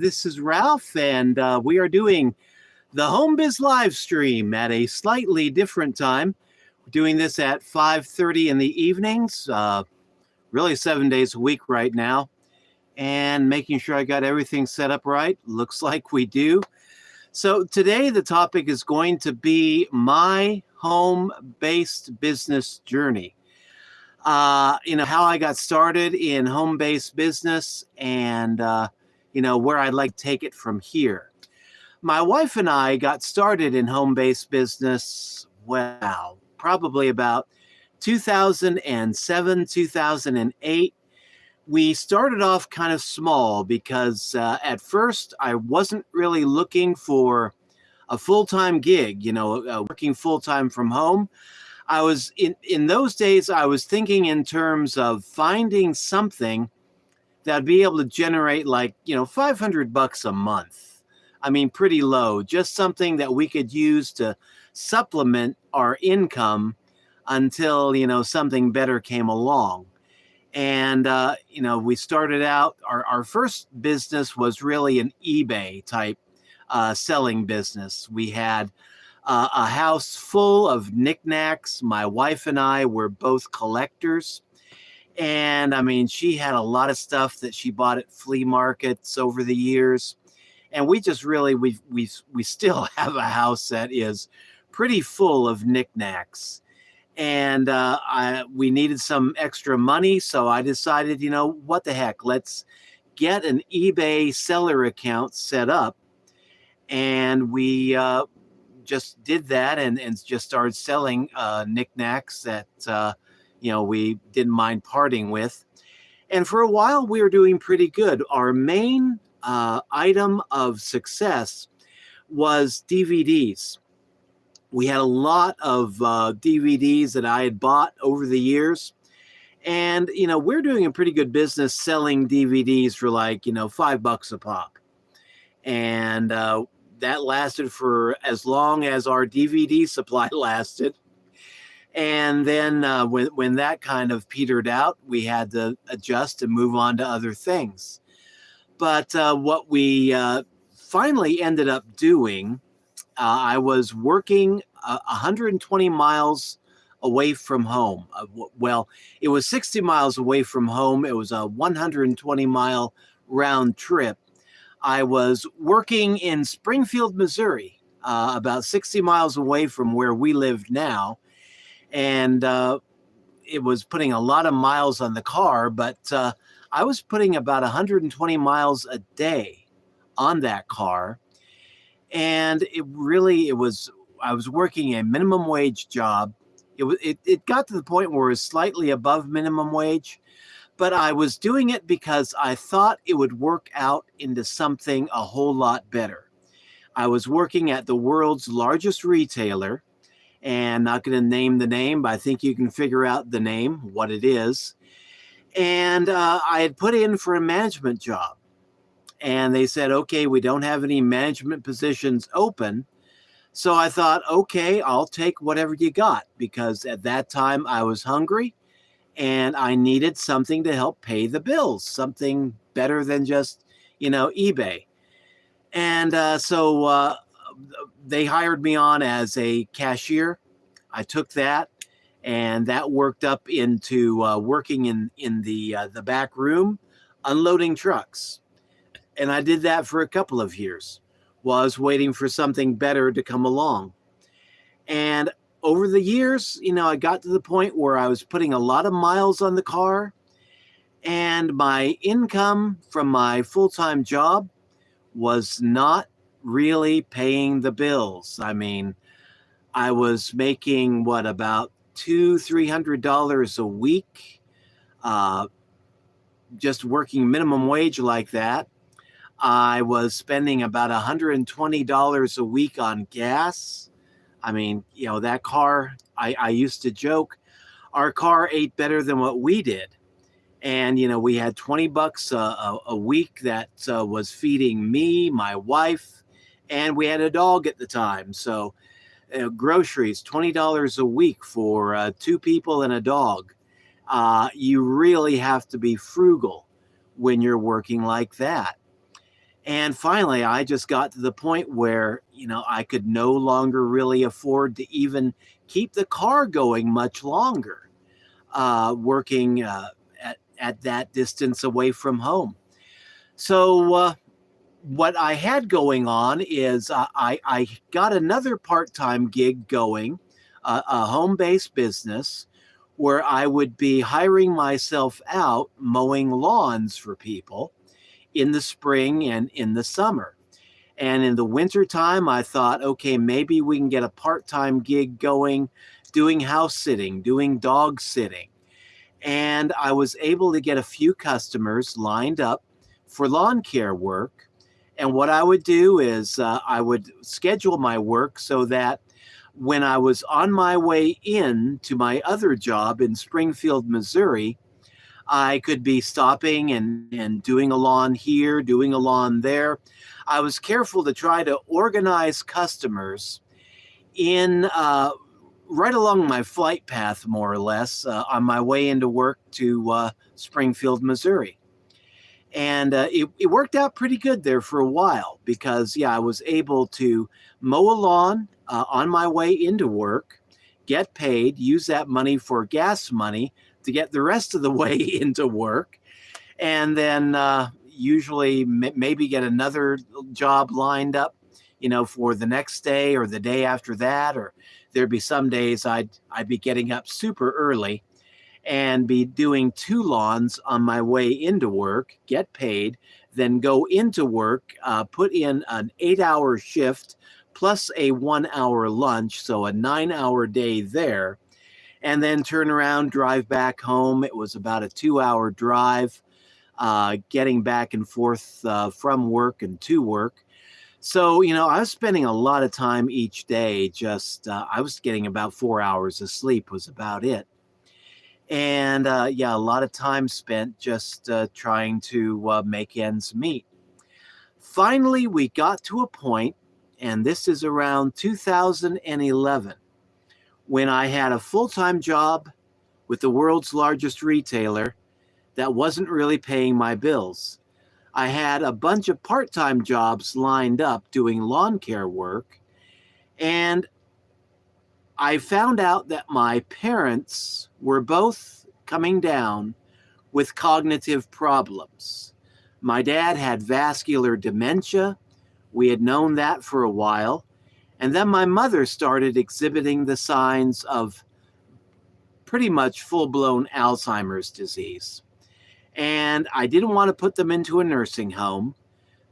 This is Ralph, and we are doing the Home Biz live stream at a slightly different time. We're doing this at 5:30 in the evenings, really 7 days a week right now, and making sure I got everything set up right. Looks like we do. So today the topic is going to be my home-based business journey. How I got started in home-based business and where I'd like to take it from here. My wife and I got started in home-based business, probably about 2007, 2008. We started off kind of small because at first I wasn't really looking for a full-time gig, working full-time from home. I was in those days, I was thinking in terms of finding something that'd be able to generate $500 a month. I mean, pretty low, just something that we could use to supplement our income until, something better came along. And, we started out, our first business was really an eBay type selling business. We had a house full of knickknacks. My wife and I were both collectors. And I mean, she had a lot of stuff that she bought at flea markets over the years. And we just really, we still have a house that is pretty full of knickknacks. And we needed some extra money. So I decided, what the heck, let's get an eBay seller account set up. And we just did that and just started selling knickknacks that, we didn't mind parting with. And for a while, we were doing pretty good. Our main item of success was DVDs. We had a lot of DVDs that I had bought over the years. And, we're doing a pretty good business selling DVDs for $5 a pop. And that lasted for as long as our DVD supply lasted. And then when that kind of petered out, we had to adjust and move on to other things. But what we finally ended up doing, I was working 120 miles away from home. It was 60 miles away from home. It was a 120-mile round trip. I was working in Springfield, Missouri, about 60 miles away from where we live now. And it was putting a lot of miles on the car, but I was putting about 120 miles a day on that car. And I was working a minimum wage job. It got to the point where it was slightly above minimum wage, but I was doing it because I thought it would work out into something a whole lot better. I was working at the world's largest retailer, and not going to name the name, but I think you can figure out the name, what it is. And I had put in for a management job. And they said, okay, we don't have any management positions open. So I thought, okay, I'll take whatever you got, because at that time I was hungry and I needed something to help pay the bills, something better than just, eBay. And so they hired me on as a cashier. I took that, and that worked up into working in the back room, unloading trucks. And I did that for a couple of years while I was waiting for something better to come along. And over the years, I got to the point where I was putting a lot of miles on the car, and my income from my full-time job was not really paying the bills. I mean, I was making about $200-300 a week, just working minimum wage like that. I was spending about $120 a week on gas. I mean, that car, I used to joke, our car ate better than what we did. And, we had $20 a week that was feeding me, my wife, and we had a dog at the time. So groceries, $20 a week for 2 people and a dog. You really have to be frugal when you're working like that. And finally, I just got to the point where, I could no longer really afford to even keep the car going much longer, working at that distance away from home. So, what I had going on is I got another part time gig going, a home based business where I would be hiring myself out mowing lawns for people in the spring and in the summer. And in the wintertime, I thought, okay, maybe we can get a part time gig going doing house sitting, doing dog sitting. And I was able to get a few customers lined up for lawn care work. And what I would do is I would schedule my work so that when I was on my way in to my other job in Springfield, Missouri, I could be stopping and doing a lawn here, doing a lawn there. I was careful to try to organize customers in right along my flight path, more or less, on my way into work to Springfield, Missouri. And it worked out pretty good there for a while because, yeah, I was able to mow a lawn on my way into work, get paid, use that money for gas money to get the rest of the way into work, and then usually maybe get another job lined up, for the next day or the day after that. Or there'd be some days I'd be getting up super early and be doing two lawns on my way into work, get paid, then go into work, put in an 8-hour shift plus a 1-hour lunch, so a 9-hour day there, and then turn around, drive back home. It was about a 2-hour drive, getting back and forth from work and to work. So, I was spending a lot of time each day. I was getting about 4 hours of sleep was about it. And yeah, a lot of time spent just trying to make ends meet. Finally, we got to a point, and this is around 2011, when I had a full-time job with the world's largest retailer that wasn't really paying my bills. I had a bunch of part-time jobs lined up doing lawn care work, and I found out that my parents were both coming down with cognitive problems. My dad had vascular dementia. We had known that for a while. And then my mother started exhibiting the signs of pretty much full-blown Alzheimer's disease. And I didn't want to put them into a nursing home.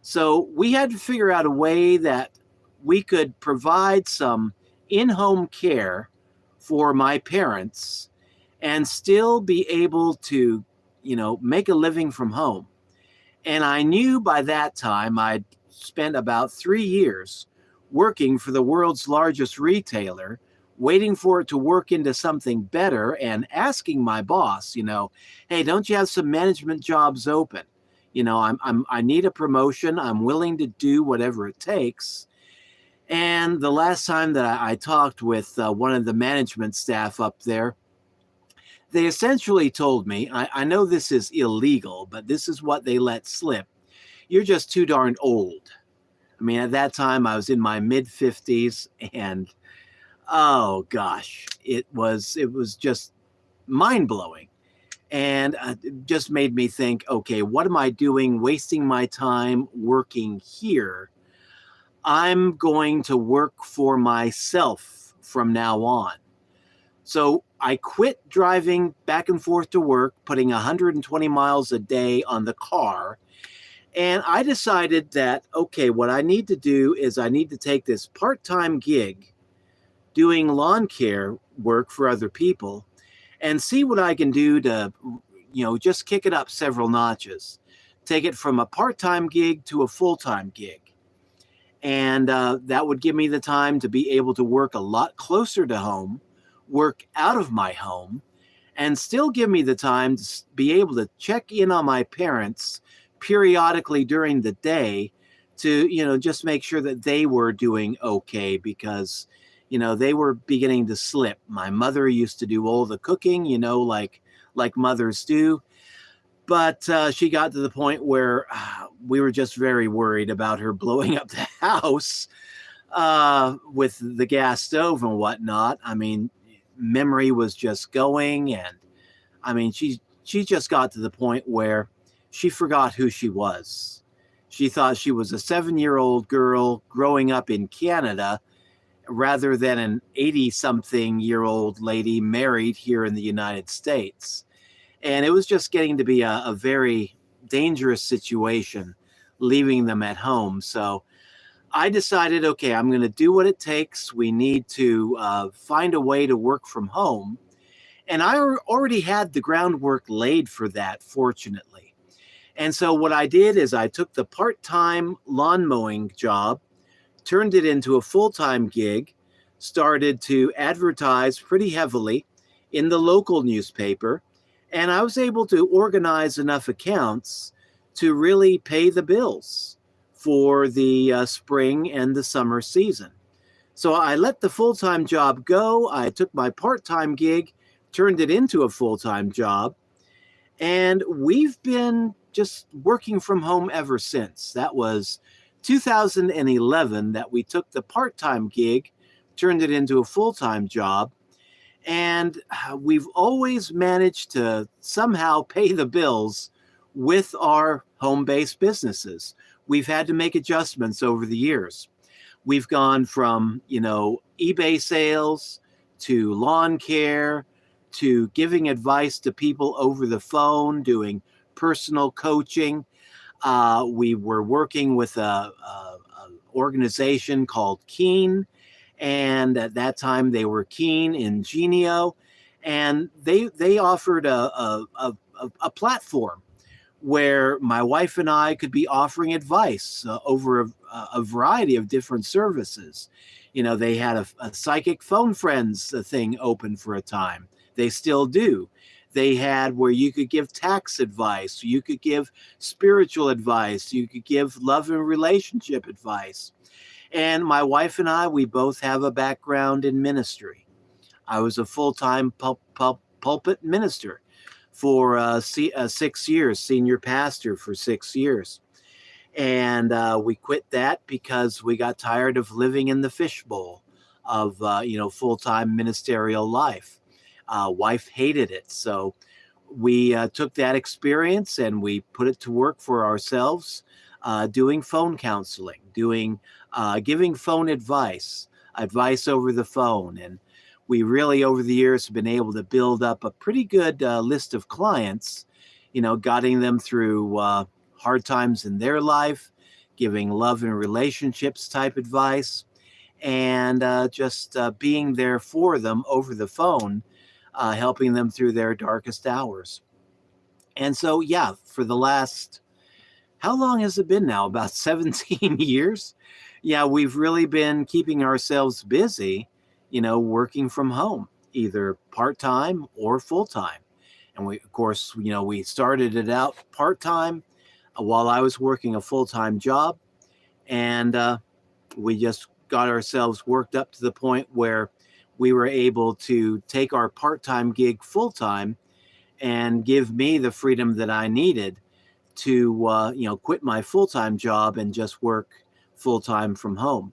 So we had to figure out a way that we could provide some in-home care for my parents and still be able to, make a living from home. And I knew by that time I'd spent about 3 years working for the world's largest retailer, waiting for it to work into something better and asking my boss, hey, don't you have some management jobs open? I need a promotion. I'm willing to do whatever it takes. And the last time that I talked with one of the management staff up there, they essentially told me, I know this is illegal, but this is what they let slip. You're just too darn old. I mean, at that time, I was in my mid-50s, and oh gosh, it was just mind-blowing. And it just made me think, okay, what am I doing wasting my time working here? I'm going to work for myself from now on. So I quit driving back and forth to work, putting 120 miles a day on the car. And I decided that, okay, what I need to do is I need to take this part-time gig doing lawn care work for other people and see what I can do to, just kick it up several notches, take it from a part-time gig to a full-time gig. And that would give me the time to be able to work a lot closer to home, work out of my home, and still give me the time to be able to check in on my parents periodically during the day to, just make sure that they were doing okay, because, they were beginning to slip. My mother used to do all the cooking, like mothers do. But she got to the point where we were just very worried about her blowing up the house with the gas stove and whatnot. I mean, memory was just going, and I mean, she just got to the point where she forgot who she was. She thought she was a 7-year-old girl growing up in Canada rather than an 80-something-year-old lady married here in the United States. And it was just getting to be a very dangerous situation leaving them at home. So I decided, okay, I'm going to do what it takes. We need to find a way to work from home. And I already had the groundwork laid for that, fortunately. And so what I did is I took the part-time lawn mowing job, turned it into a full-time gig, started to advertise pretty heavily in the local newspaper, and I was able to organize enough accounts to really pay the bills for the spring and the summer season. So I let the full-time job go. I took my part-time gig, turned it into a full-time job, and we've been just working from home ever since. That was 2011 that we took the part-time gig, turned it into a full-time job, and we've always managed to somehow pay the bills with our home-based businesses. We've had to make adjustments over the years. We've gone from, eBay sales to lawn care to giving advice to people over the phone, doing personal coaching. We were working with an organization called Keen, and at that time they were Keen in Genio, and they offered a platform where my wife and I could be offering advice over a variety of different services. They had a psychic phone friends thing open for a time. They still do. They had where you could give tax advice, you could give spiritual advice, you could give love and relationship advice. And my wife and I, we both have a background in ministry. I was a full-time pulpit minister for 6 years, senior pastor for 6 years. And we quit that because we got tired of living in the fishbowl of, full-time ministerial life. Wife hated it. So we took that experience and we put it to work for ourselves, doing phone counseling, giving phone advice over the phone. And we really, over the years, have been able to build up a pretty good list of clients, guiding them through hard times in their life, giving love and relationships type advice, and just being there for them over the phone, helping them through their darkest hours. And so, yeah, for the last, how long has it been now? About 17 years? Yeah, we've really been keeping ourselves busy, working from home, either part-time or full-time. And we, of course, we started it out part-time while I was working a full-time job. And we just got ourselves worked up to the point where we were able to take our part-time gig full-time and give me the freedom that I needed to, quit my full-time job and just work full-time from home.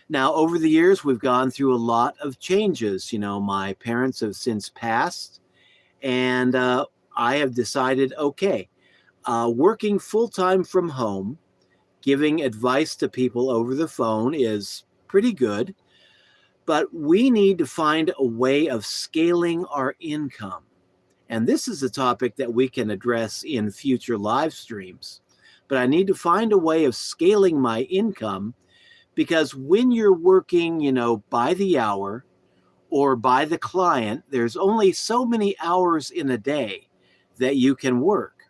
Now, over the years, we've gone through a lot of changes. My parents have since passed, and I have decided, okay, working full-time from home, giving advice to people over the phone is pretty good, but we need to find a way of scaling our income. And this is a topic that we can address in future live streams. But I need to find a way of scaling my income, because when you're working, by the hour or by the client, there's only so many hours in a day that you can work.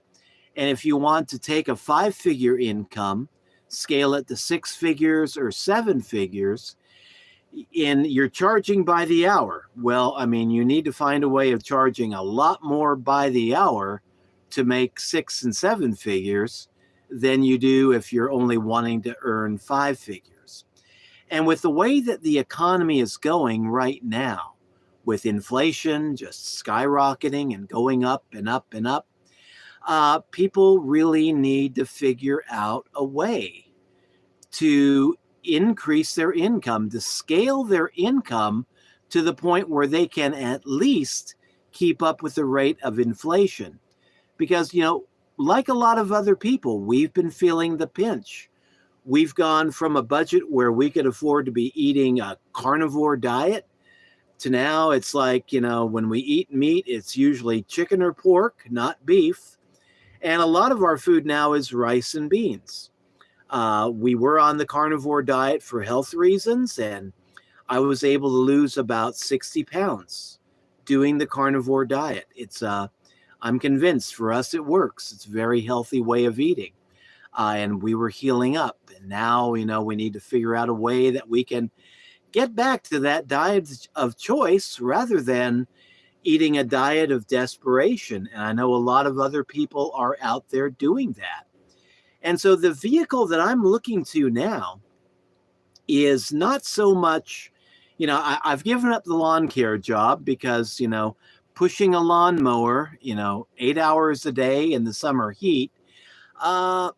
And if you want to take a 5-figure income, scale it to 6 figures or 7 figures, you're charging by the hour. Well, I mean, you need to find a way of charging a lot more by the hour to make 6 and 7 figures than you do if you're only wanting to earn 5 figures. And with the way that the economy is going right now, with inflation just skyrocketing and going up and up and up, People really need to figure out a way to increase their income, to scale their income to the point where they can at least keep up with the rate of inflation. Because, like a lot of other people, we've been feeling the pinch. We've gone from a budget where we could afford to be eating a carnivore diet to now it's like, when we eat meat, it's usually chicken or pork, not beef. And a lot of our food now is rice and beans. We were on the carnivore diet for health reasons, and I was able to lose about 60 pounds doing the carnivore diet. I'm convinced for us it works. It's a very healthy way of eating. And we were healing up. And now, we need to figure out a way that we can get back to that diet of choice rather than eating a diet of desperation. And I know a lot of other people are out there doing that. And so the vehicle that I'm looking to now is not so much, I've given up the lawn care job because, pushing a lawnmower, 8 hours a day in the summer heat, not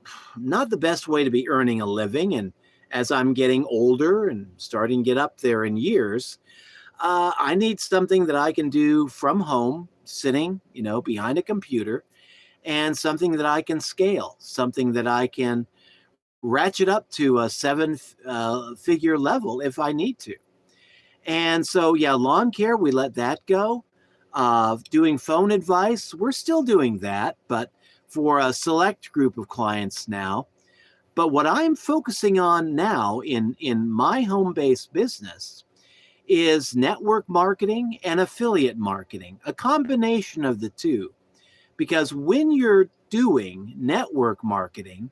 the best way to be earning a living. And as I'm getting older and starting to get up there in years, I need something that I can do from home, sitting, behind a computer, and something that I can scale, something that I can ratchet up to a seven-figure level if I need to. And so, yeah, lawn care, we let that go. Doing phone advice, we're still doing that, but for a select group of clients now. But what I'm focusing on now in my home-based business is network marketing and affiliate marketing, a combination of the two. Because when you're doing network marketing,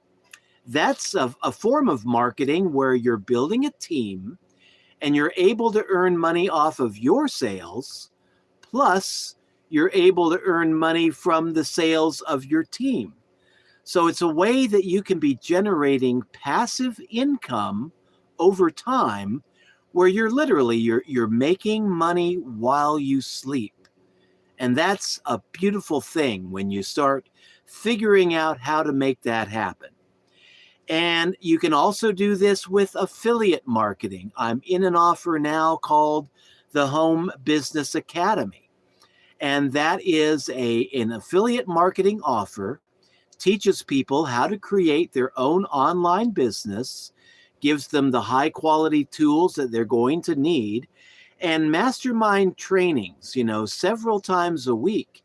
that's a form of marketing where you're building a team and you're able to earn money off of your sales, plus you're able to earn money from the sales of your team. So it's a way that you can be generating passive income over time where you're making money while you sleep. And that's a beautiful thing when you start figuring out how to make that happen. And you can also do this with affiliate marketing. I'm in an offer now called the Home Business Academy. And that is an affiliate marketing offer, teaches people how to create their own online business, gives them the high quality tools that they're going to need, and mastermind trainings, several times a week,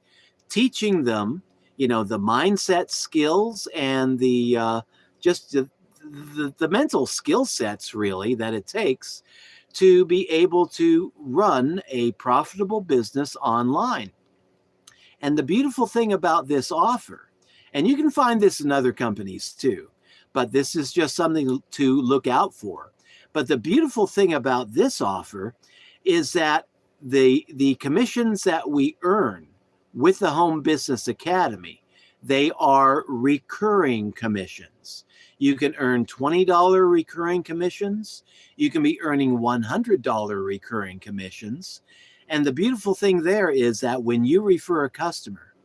teaching them, the mindset skills and the mental skill sets really that it takes to be able to run a profitable business online. And the beautiful thing about this offer, and you can find this in other companies too, but this is just something to look out for. But the beautiful thing about this offer is that the commissions that we earn with the Home Business Academy, they are recurring commissions. You can earn $20 recurring commissions. You can be earning $100 recurring commissions. And the beautiful thing there is that when you refer a customer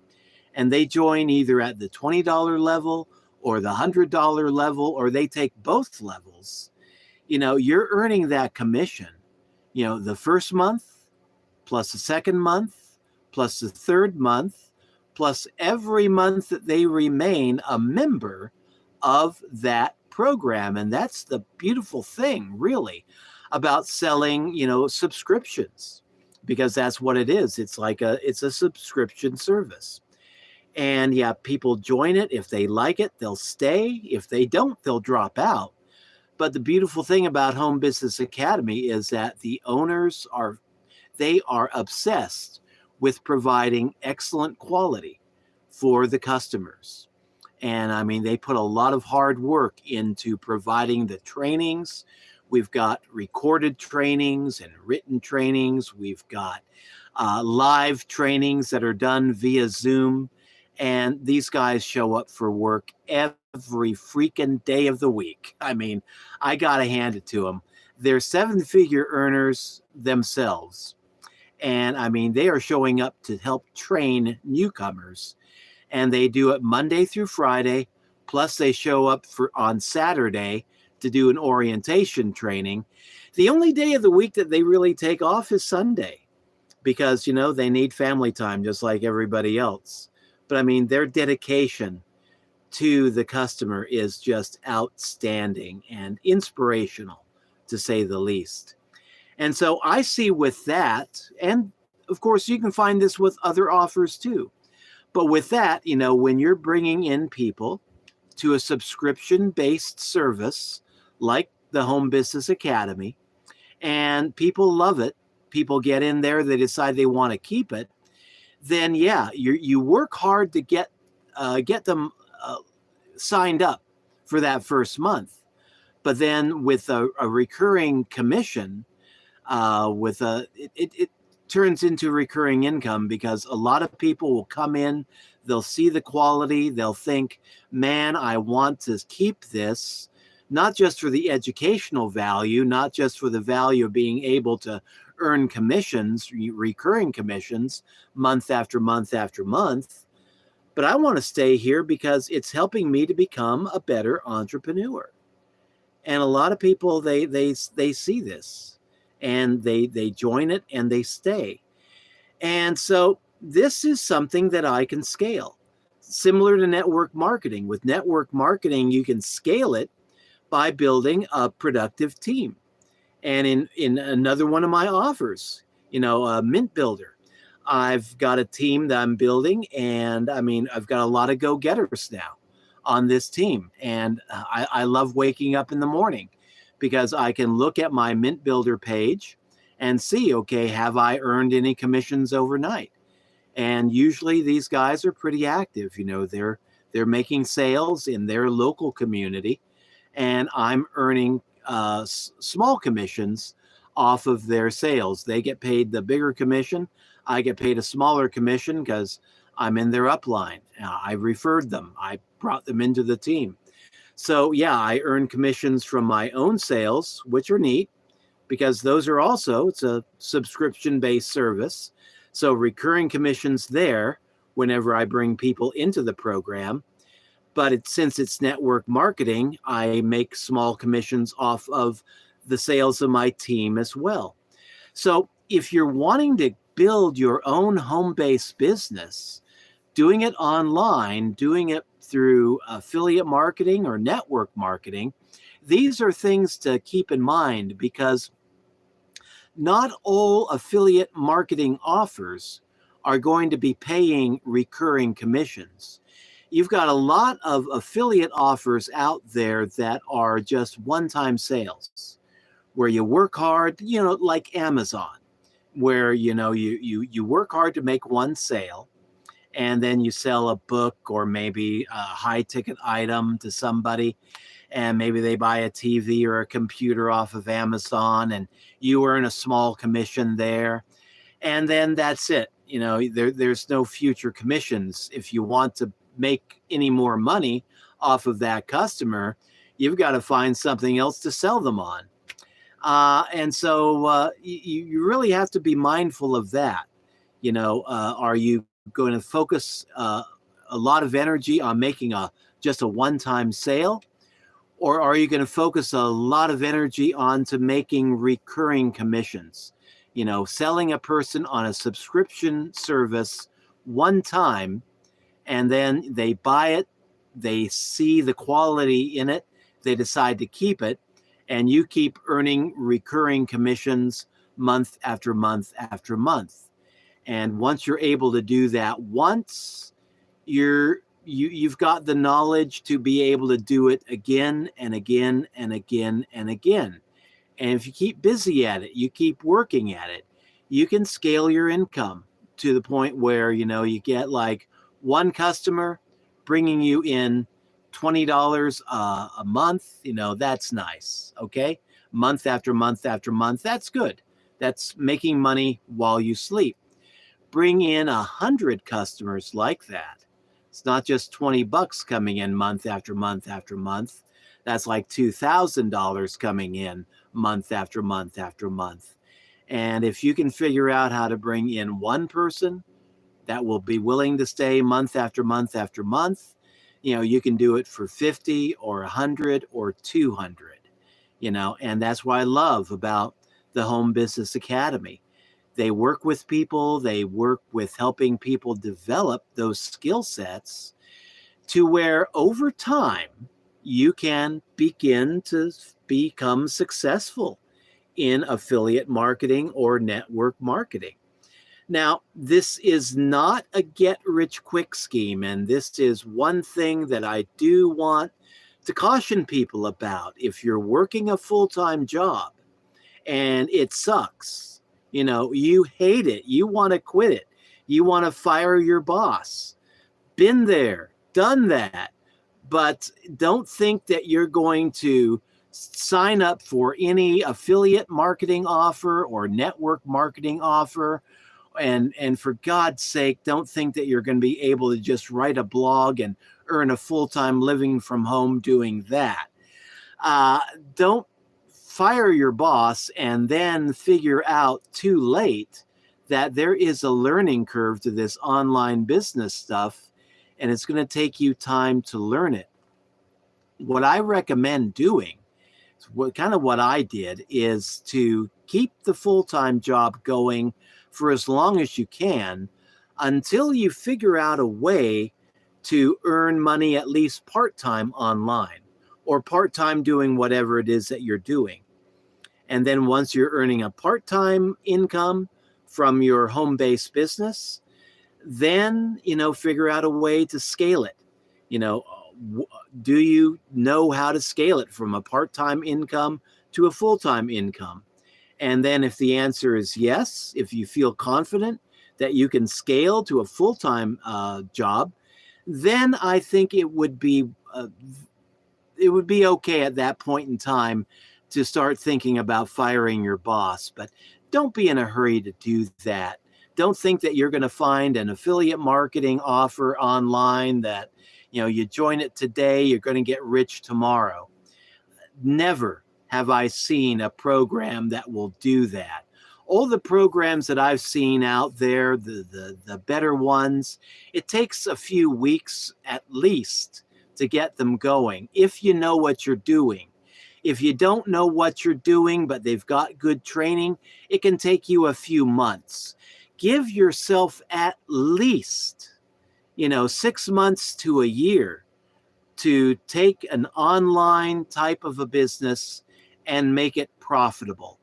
and they join either at the $20 level or the $100 level, or they take both levels, you're earning that commission, the first month, plus the second month, plus the third month, plus every month that they remain a member of that program. And that's the beautiful thing, really, about selling, subscriptions, because that's what it is. It's a subscription service. And yeah, people join it. If they like it, they'll stay. If they don't, they'll drop out. But the beautiful thing about Home Business Academy is that the owners are obsessed with providing excellent quality for the customers. And I mean, they put a lot of hard work into providing the trainings. We've got recorded trainings and written trainings. We've got live trainings that are done via Zoom. And these guys show up for work every freaking day of the week. I mean, I got to hand it to them. They're seven-figure earners themselves. And I mean, they are showing up to help train newcomers. and they do it Monday through Friday, plus they show up on Saturday to do an orientation training. The only day of the week that they really take off is Sunday, because they need family time just like everybody else. But I mean, their dedication to the customer is just outstanding and inspirational, to say the least. And so I see with that, and of course you can find this with other offers too, but with that, when you're bringing in people to a subscription based service like the Home Business Academy, and people love it, people get in there, they decide they want to keep it, then yeah, you work hard to get them signed up for that first month. But then with a recurring commission, it turns into recurring income, because a lot of people will come in, they'll see the quality, they'll think, man, I want to keep this, not just for the educational value, not just for the value of being able to earn commissions, recurring commissions, month after month after month, but I want to stay here because it's helping me to become a better entrepreneur. And a lot of people, they see this, and they join it and they stay. And so this is something that I can scale, similar to network marketing. With network marketing, you can scale it by building a productive team. And in another one of my offers, a Mint Builder, I've got a team that I'm building, and I mean, I've got a lot of go-getters now on this team. And I love waking up in the morning, because I can look at my Mint Builder page and see, okay, have I earned any commissions overnight? And usually these guys are pretty active. They're making sales in their local community, and I'm earning small commissions off of their sales. They get paid the bigger commission. I get paid a smaller commission because I'm in their upline. I referred them. I brought them into the team. So yeah, I earn commissions from my own sales, which are neat, because those are also, it's a subscription-based service. So recurring commissions there whenever I bring people into the program. But since it's network marketing, I make small commissions off of the sales of my team as well. So if you're wanting to build your own home-based business, doing it online, doing it through affiliate marketing or network marketing, these are things to keep in mind, because not all affiliate marketing offers are going to be paying recurring commissions. You've got a lot of affiliate offers out there that are just one-time sales, where you work hard, like Amazon, where you work hard to make one sale, and then you sell a book or maybe a high ticket item to somebody, and maybe they buy a TV or a computer off of Amazon, and you earn a small commission there, and then that's it. There's no future commissions. If you want to make any more money off of that customer, you've got to find something else to sell them on. And so you really have to be mindful of that. Are you going to focus a lot of energy on making just a one-time sale? Or are you going to focus a lot of energy onto making recurring commissions? Selling a person on a subscription service one time, and then they buy it, they see the quality in it, they decide to keep it, and you keep earning recurring commissions month after month after month. And once you're able to do that once, you've got the knowledge to be able to do it again and again and again and again. And if you keep busy at it, you keep working at it, you can scale your income to the point where, you get like one customer bringing you in $20 a month. That's nice. Okay. Month after month after month. That's good. That's making money while you sleep. Bring in 100 customers like that. It's not just $20 coming in month after month after month. That's like $2,000 coming in month after month after month. And if you can figure out how to bring in one person, that will be willing to stay month after month after month. You can do it for 50 or 100 or 200, and that's what I love about the Home Business Academy. They work with people, they work with helping people develop those skill sets to where over time you can begin to become successful in affiliate marketing or network marketing. Now, this is not a get rich quick scheme, and this is one thing that I do want to caution people about. If you're working a full-time job and it sucks, you hate it, you want to quit it, you want to fire your boss. Been there, done that. But don't think that you're going to sign up for any affiliate marketing offer or network marketing offer. And for God's sake, don't think that you're going to be able to just write a blog and earn a full-time living from home doing that. Don't fire your boss and then figure out too late that there is a learning curve to this online business stuff, and it's going to take you time to learn it. What I recommend doing, what I did, is to keep the full-time job going for as long as you can until you figure out a way to earn money at least part-time online or part-time doing whatever it is that you're doing. And then once you're earning a part-time income from your home-based business, then, figure out a way to scale it. Do you know how to scale it from a part-time income to a full-time income? And then if the answer is yes, if you feel confident that you can scale to a full-time job, then I think it would be okay at that point in time to start thinking about firing your boss. But don't be in a hurry to do that. Don't think that you're going to find an affiliate marketing offer online that, you join it today, you're going to get rich tomorrow. Never have I seen a program that will do that. All the programs that I've seen out there, the better ones, it takes a few weeks at least to get them going if you know what you're doing. If you don't know what you're doing, but they've got good training, it can take you a few months. Give yourself at least, 6 months to a year to take an online type of a business and make it profitable.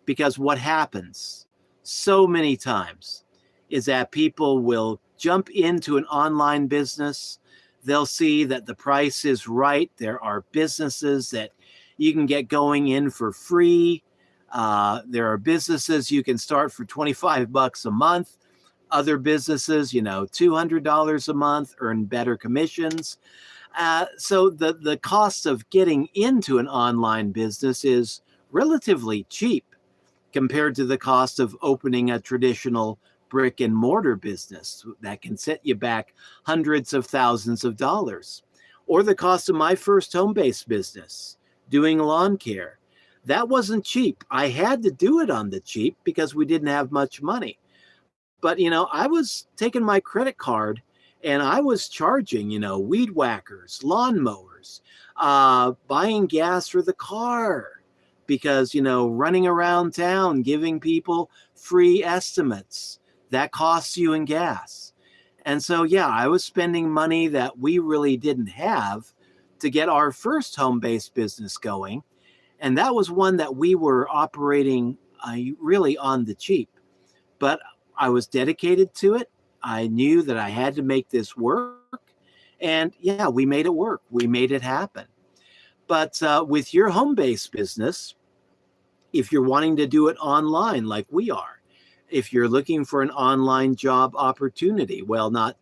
Because what happens so many times is that people will jump into an online business. They'll see that the price is right. There are businesses that you can get going in for free. There are businesses you can start for $25 a month. Other businesses, $200 a month, earn better commissions. So the cost of getting into an online business is relatively cheap compared to the cost of opening a traditional brick and mortar business that can set you back hundreds of thousands of dollars. Or the cost of my first home-based business, doing lawn care. That wasn't cheap. I had to do it on the cheap because we didn't have much money. But, I was taking my credit card and I was charging, weed whackers, lawnmowers, buying gas for the car because, running around town, giving people free estimates, that costs you in gas. And so, yeah, I was spending money that we really didn't have to get our first home-based business going. And that was one that we were operating really on the cheap. But I was dedicated to it. I knew that I had to make this work. And yeah, we made it work. We made it happen. But with your home-based business, if you're wanting to do it online like we are, if you're looking for an online job opportunity, online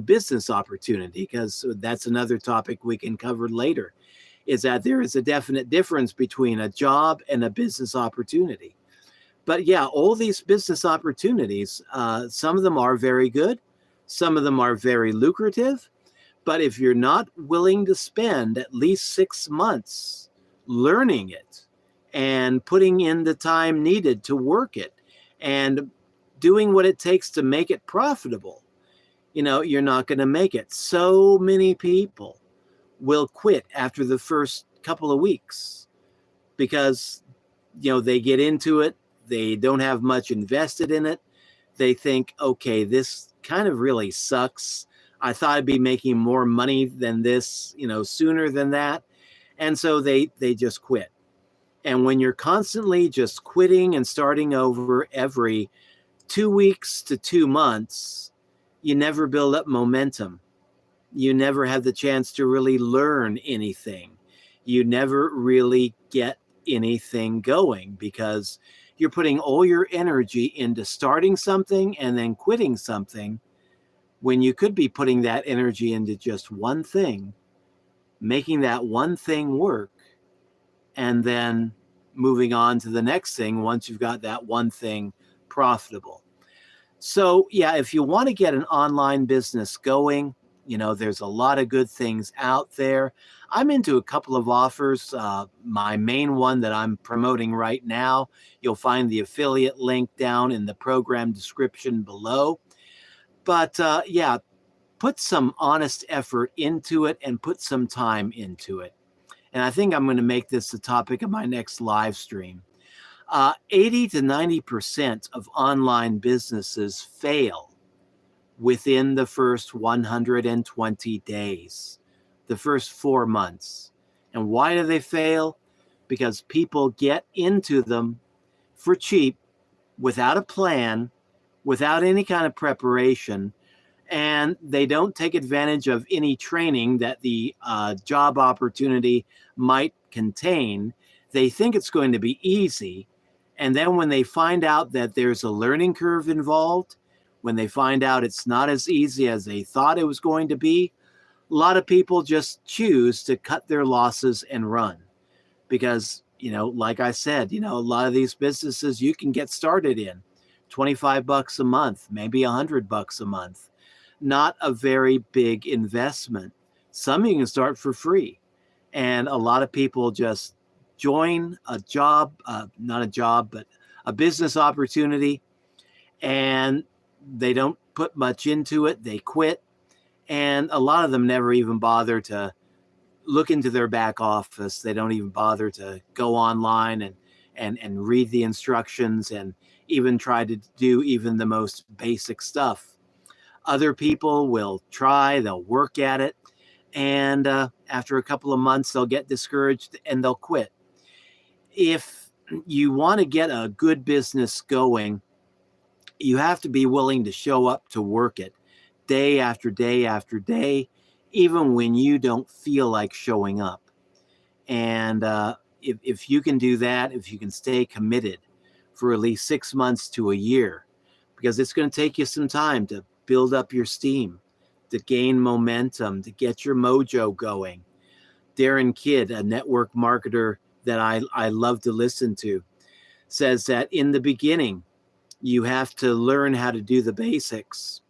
business opportunity, because that's another topic we can cover later, is that there is a definite difference between a job and a business opportunity. But yeah, all these business opportunities, some of them are very good. Some of them are very lucrative. But if you're not willing to spend at least 6 months learning it and putting in the time needed to work it and doing what it takes to make it profitable, you're not going to make it. So many people will quit after the first couple of weeks because, they get into it. They don't have much invested in it. They think, okay, this kind of really sucks. I thought I'd be making more money than this, sooner than that. And so they just quit. And when you're constantly just quitting and starting over every 2 weeks to 2 months, you never build up momentum. You never have the chance to really learn anything. You never really get anything going because you're putting all your energy into starting something and then quitting something when you could be putting that energy into just one thing, making that one thing work, and then moving on to the next thing once you've got that one thing profitable. So, yeah, if you want to get an online business going, there's a lot of good things out there. I'm into a couple of offers. My main one that I'm promoting right now, you'll find the affiliate link down in the program description below. But yeah, put some honest effort into it and put some time into it. And I think I'm going to make this the topic of my next live stream. 80 to 90% of online businesses fail within the first 120 days, the first 4 months. And why do they fail? Because people get into them for cheap, without a plan, without any kind of preparation, and they don't take advantage of any training that the job opportunity might contain. They think it's going to be easy. And then when they find out that there's a learning curve involved, when they find out it's not as easy as they thought it was going to be, a lot of people just choose to cut their losses and run. Because, like I said, a lot of these businesses you can get started in $25 a month, maybe $100 a month. Not a very big investment. Some you can start for free. And a lot of people just join a job, not a job, but a business opportunity, and they don't put much into it. They quit. And a lot of them never even bother to look into their back office. They don't even bother to go online and read the instructions and even try to do even the most basic stuff. Other people will try, they'll work at it, and after a couple of months, they'll get discouraged and they'll quit. If you want to get a good business going, you have to be willing to show up to work it day after day after day, even when you don't feel like showing up. And if you can do that, if you can stay committed for at least 6 months to a year, because it's going to take you some time to build up your steam, to gain momentum, to get your mojo going. Darren Kidd, a network marketer that I love to listen to, says that in the beginning, you have to learn how to do the basics.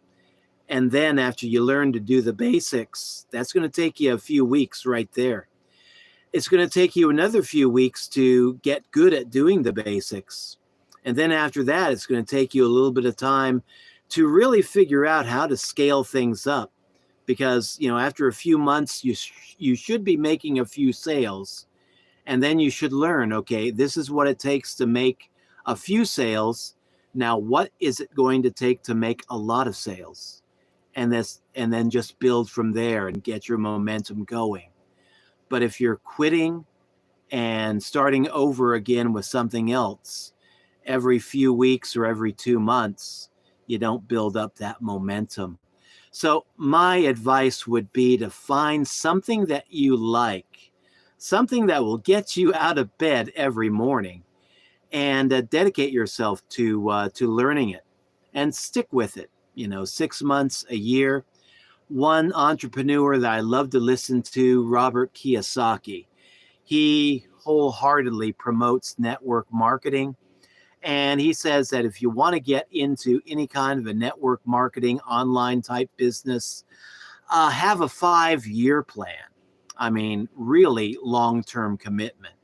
And then after you learn to do the basics, that's going to take you a few weeks right there. It's going to take you another few weeks to get good at doing the basics. And then after that, it's going to take you a little bit of time to really figure out how to scale things up. Because, after a few months, you should be making a few sales. And then you should learn, okay, this is what it takes to make a few sales. Now, what is it going to take to make a lot of sales? And then just build from there and get your momentum going. But if you're quitting and starting over again with something else every few weeks or every 2 months, you don't build up that momentum. So my advice would be to find something that you like, something that will get you out of bed every morning, and dedicate yourself to learning it and stick with it. 6 months, a year. One entrepreneur that I love to listen to, Robert Kiyosaki, he wholeheartedly promotes network marketing. And he says that if you want to get into any kind of a network marketing online type business, have a 5-year plan. I mean, really long-term commitment.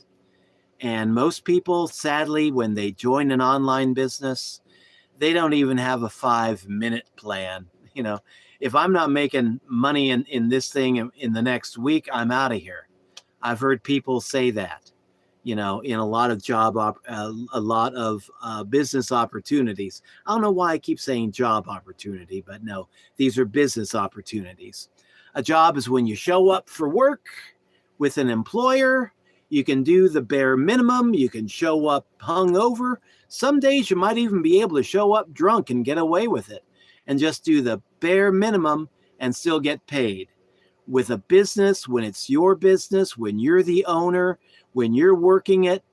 And most people, sadly, when they join an online business, they don't even have a 5-minute plan. If I'm not making money in this thing in the next week, I'm out of here. I've heard people say that, in a lot of a lot of business opportunities. I don't know why I keep saying job opportunity, but no, these are business opportunities. A job is when you show up for work with an employer. You can do the bare minimum. You can show up hungover. Some days you might even be able to show up drunk and get away with it and just do the bare minimum and still get paid. With a business, when it's your business, when you're the owner, when you're working it,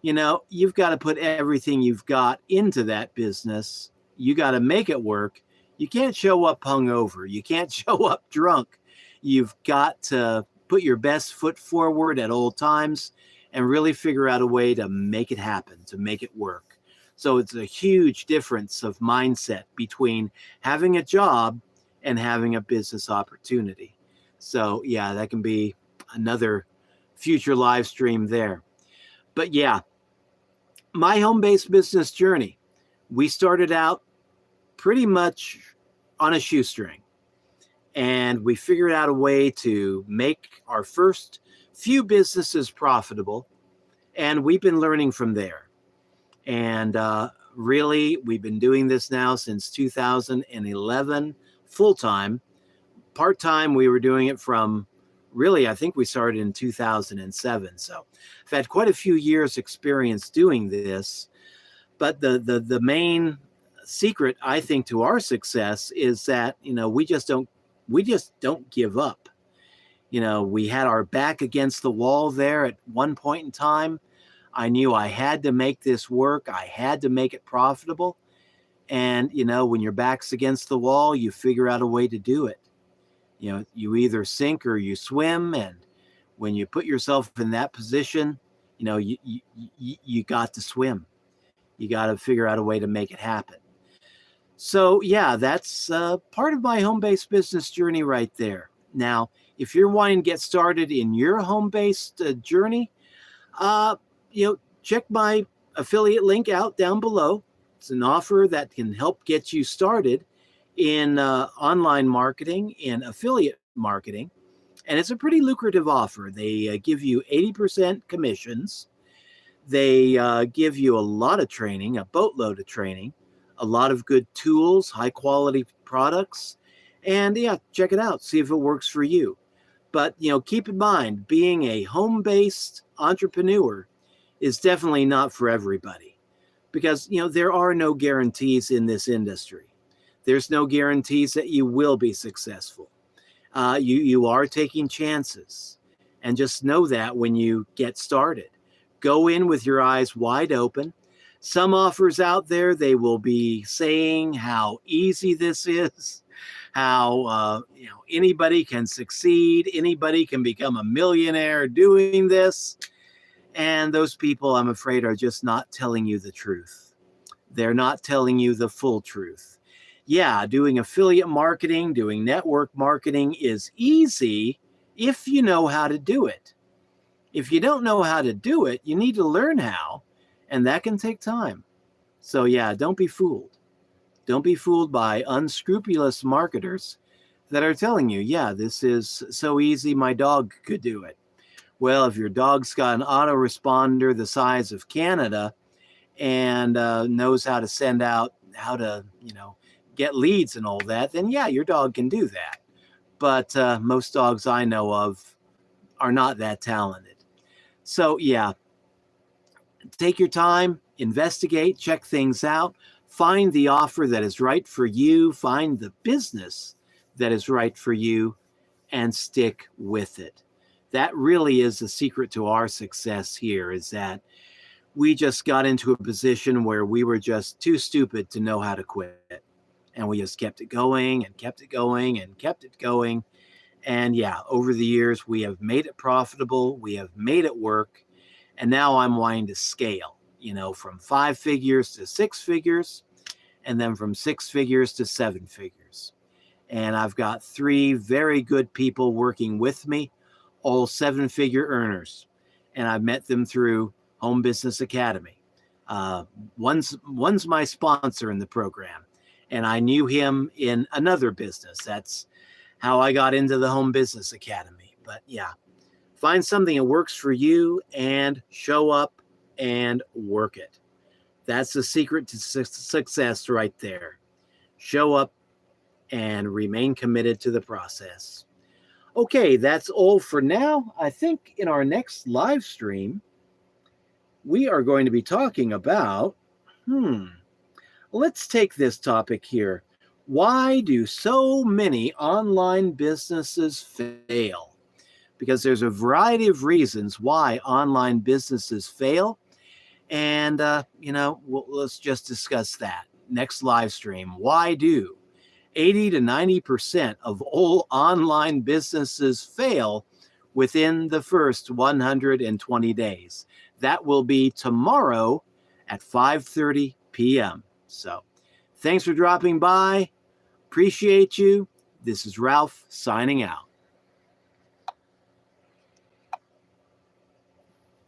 you've got to put everything you've got into that business. You got to make it work. You can't show up hungover. You can't show up drunk. You've got to put your best foot forward at all times and really figure out a way to make it happen, to make it work. So it's a huge difference of mindset between having a job and having a business opportunity. So yeah, that can be another future live stream there. But yeah, my home-based business journey, we started out pretty much on a shoestring. And we figured out a way to make our first few businesses profitable. And we've been learning from there. And really, we've been doing this now since 2011, full-time. Part-time, we were doing it from, really, I think we started in 2007. So I've had quite a few years experience doing this. But the main secret, I think, to our success is that, we just don't give up. We had our back against the wall there at one point in time. I knew I had to make this work. I had to make it profitable. And, when your back's against the wall, you figure out a way to do it. You either sink or you swim. And when you put yourself in that position, you got to swim. You got to figure out a way to make it happen. So yeah, that's part of my home-based business journey right there. Now, if you're wanting to get started in your home-based journey, check my affiliate link out down below. It's an offer that can help get you started in online marketing and affiliate marketing. And it's a pretty lucrative offer. They give you 80% commissions. They give you a lot of training, a boatload of training, a lot of good tools, high quality products. And yeah, check it out. See if it works for you. But, keep in mind, being a home-based entrepreneur is definitely not for everybody. Because, there are no guarantees in this industry. There's no guarantees that you will be successful. You are taking chances. And just know that when you get started. Go in with your eyes wide open. Some offers out there, they will be saying how easy this is, how anybody can succeed, anybody can become a millionaire doing this. And those people, I'm afraid, are just not telling you the truth. They're not telling you the full truth. Yeah, doing affiliate marketing, doing network marketing is easy if you know how to do it. If you don't know how to do it, you need to learn how. And that can take time. So yeah, don't be fooled. Don't be fooled by unscrupulous marketers that are telling you, yeah, this is so easy, my dog could do it. Well, if your dog's got an autoresponder the size of Canada and knows how to send out, how to, get leads and all that, then yeah, your dog can do that. But most dogs I know of are not that talented. So yeah, take your time, investigate, check things out, find the offer that is right for you, find the business that is right for you, and stick with it. That really is the secret to our success here, is that we just got into a position where we were just too stupid to know how to quit. And we just kept it going and kept it going and kept it going. And yeah, over the years, we have made it profitable. We have made it work. And now I'm wanting to scale, from 5 figures to 6 figures, and then from 6 figures to 7 figures. And I've got 3 very good people working with me, all 7-figure earners. And I've met them through Home Business Academy. Uh, one's my sponsor in the program, and I knew him in another business. That's how I got into the Home Business Academy. But yeah, find something that works for you and show up and work it. That's the secret to success right there. Show up and remain committed to the process. Okay, that's all for now. I think in our next live stream, we are going to be talking about, let's take this topic here. Why do so many online businesses fail? Because there's a variety of reasons why online businesses fail. And, let's just discuss that. Next live stream. Why do 80 to 90% of all online businesses fail within the first 120 days? That will be tomorrow at 5:30 p.m. So thanks for dropping by. Appreciate you. This is Ralph signing out.